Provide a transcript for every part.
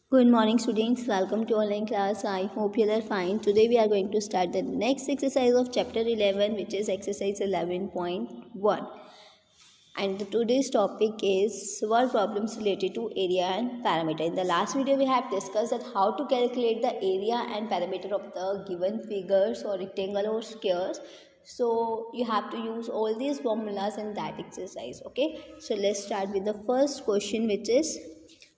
Good morning students, welcome to online class. I hope you are fine. Today we are going to start the next exercise of chapter 11, which is exercise 11.1. And today's topic is word problems related to area and parameter. In the last video we have discussed that how to calculate the area and parameter of the given figures or rectangle or squares. So you have to use all these formulas in that exercise. Okay, so let's start with the first question, which is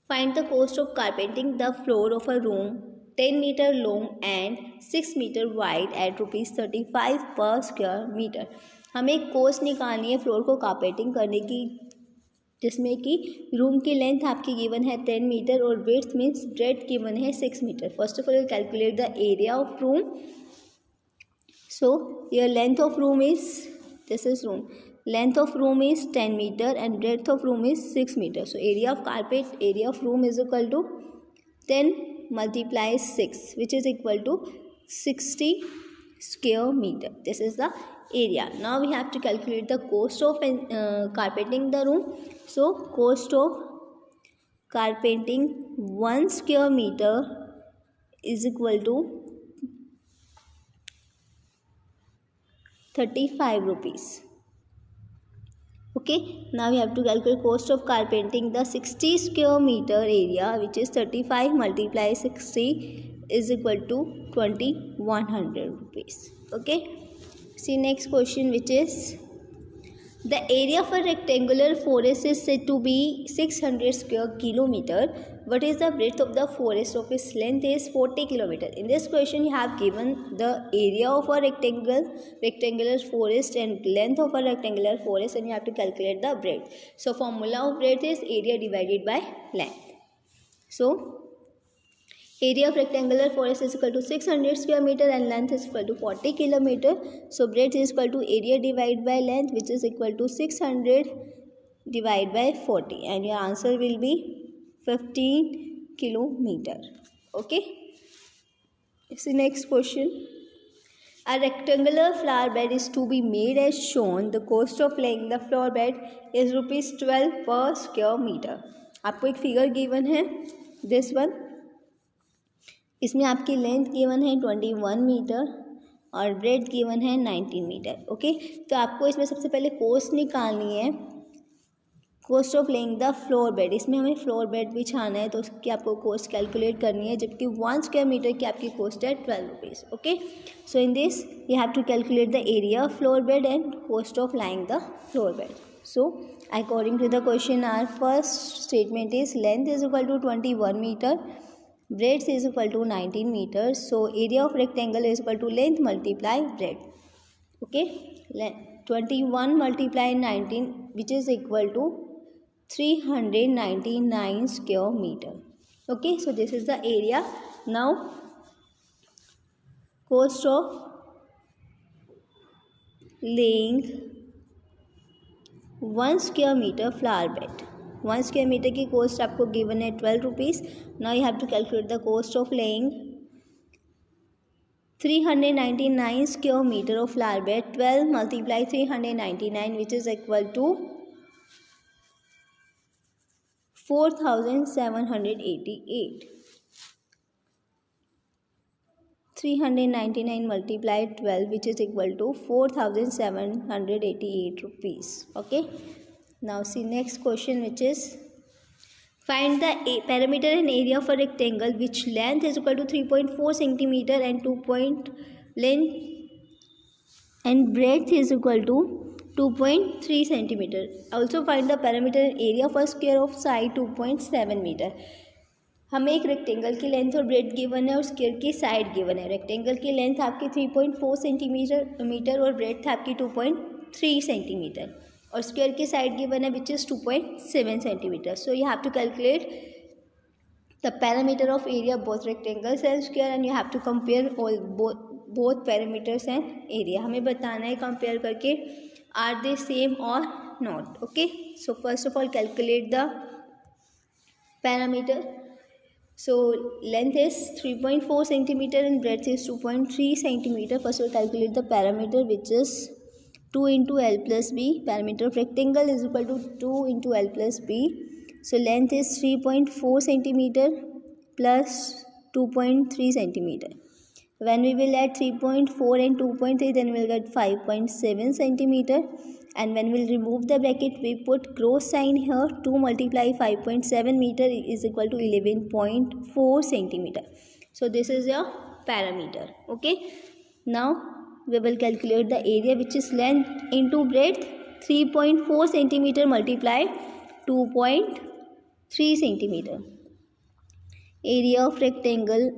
find the cost of carpeting the floor of a room 10 meter long and 6 meter wide at rupees 35 per square meter. हमें coast निकालनी है floor को carpeting करने की, जिसमें कि room की length आपकी गिवन है 10 मीटर और विड्थ मीन्स ब्रेड्थ गिवन है 6 metre. First of all calculate the area of room. So your length of room is, this is room, length of room is 10 meter and breadth of room is 6 meter. So area of carpet, area of room is equal to 10 multiply 6, which is equal to 60 square meter. This is the area. Now we have to calculate the cost of carpeting the room. So cost of carpeting 1 square meter is equal to 35 rupees. Okay, now we have to calculate cost of carpeting the 60 square meter area, which is 35 multiply 60 is equal to 2100 rupees. Okay, see next question, which is the area of a rectangular forest is said to be 600 square kilometer. What is the breadth of the forest of its length is 40 kilometer. In this question you have given the area of a rectangular forest and length of a rectangular forest, and you have to calculate the breadth. So formula of breadth is area divided by length. So area of rectangular forest is equal to 600 square meter and length is equal to 40 kilometer. So breadth is equal to area divided by length, which is equal to 600 divided by 40, and your answer will be 15 kilometer. Okay, see next question. A rectangular flower bed is to be made as shown. The cost of laying the flower bed is rupees 12 per square meter. आपको एक figure given है, this one. इसमें आपकी length given है 21 metre और bread given है 19 metre. Okay, तो आपको इसमें सबसे पहले कोस्ट निकालनी है, cost of laying the floor bed. इसमें हमें फ्लोर बेड बिछाना है तो उसकी आपको कोस्ट कैलकुलेट करनी है, जबकि 1 स्क्वायर मीटर की आपकी कोस्ट है 12 rupees. Okay, so in this you have to calculate the area of floor bed and cost of lying the floor bed. So according to the question our first statement is length is equal to 21 metre, breadth is equal to 19 meters. So area of rectangle is equal to length multiply breadth. Okay, 21 multiply 19, which is equal to 399 square meter. Okay, so this is the area. Now cost of laying 1 square meter flower bed. 1 square metre की कोस्ट आपको given है 12 rupees. Now you have to calculate the cost of laying 399 square metre of flower bed. 12 multiply 399, which is equal to 4788. 399 multiply 12, which is equal to 4788 rupees. Okay, now see next question, which is find the perimeter and area of a rectangle which length is equal to 3.4 centimeter and 2 point length and breadth is equal to 2.3 centimeter. Also find the perimeter and area of a square of side 2.7 meter. हमें एक rectangle की length और bread given है और square की side given है. Rectangle की length आपकी 3.4 सेंटीमीटर और ब्रेड आपकी 2.3 सेंटीमीटर और स्क्वायर की साइड गिवन है which is 2.7 centimetre. So you have to calculate the parameter of area both rectangles and square and you have to compare all both parameters and area. हमें बताना है compare करके are they same और not. Okay, so first of all calculate the parameter. So length is 3.4 centimeter and breadth is 2.3 centimeter. First we'll calculate the parameter, which is 2 into L plus B. Parameter of rectangle is equal to 2 into L plus B. So length is 3.4 centimeter, plus 2.3 centimeter. When we will add 3.4 and 2.3, then we will get 5.7 centimeter. And when we will remove the bracket, we put cross sign here. 2 multiply 5.7 meter is equal to 11.4 centimeter. So this is your parameter. Okay. Now we will calculate the area, which is length into breadth. 3.4 centimeter multiply 2.3 centimeter. Area of rectangle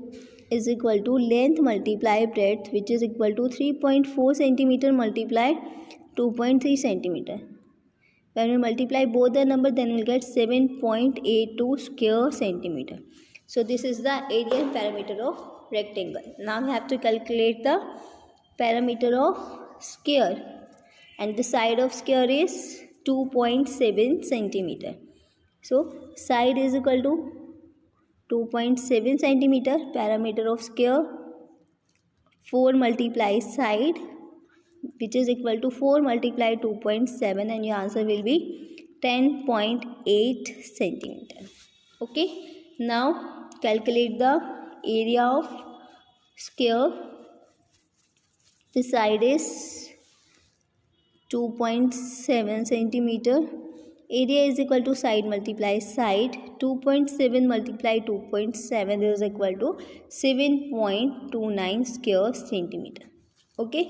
is equal to length multiply breadth, which is equal to 3.4 centimeter multiply 2.3 centimeter. When we multiply both the number, then we'll get 7.82 square centimeter. So this is the area and parameter of rectangle. Now we have to calculate the parameter of square, and the side of square is 2.7 centimeter. So side is equal to 2.7 centimeter. Parameter of square 4 multiply side, which is equal to 4 multiply 2.7, and your answer will be 10.8 centimeter. Okay. Now calculate the area of square. The side is 2.7 centimeter. Area is equal to side multiply side. 2.7 multiply 2.7 is equal to 7.29 square centimeter. Okay.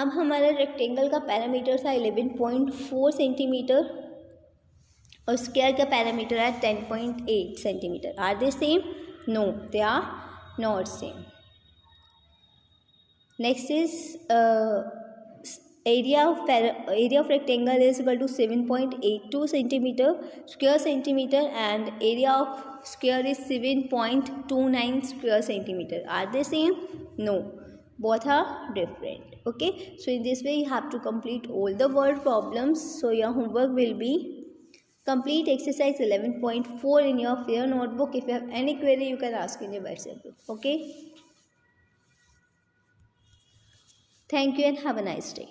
अब हमारा rectangle का parameter था 11.4 centimetre और square का parameter है 10.8 centimetre. Are they same? No, they are not same. Next is area of rectangle is equal to 7.82 centimeter square centimeter, and area of square is 7.29 square centimeter. Are they same? No, both are different. Okay, so in this way you have to complete all the word problems. So your homework will be complete exercise 11.4 in your fair notebook. If you have any query, you can ask in your WhatsApp group. Okay, thank you and have a nice day.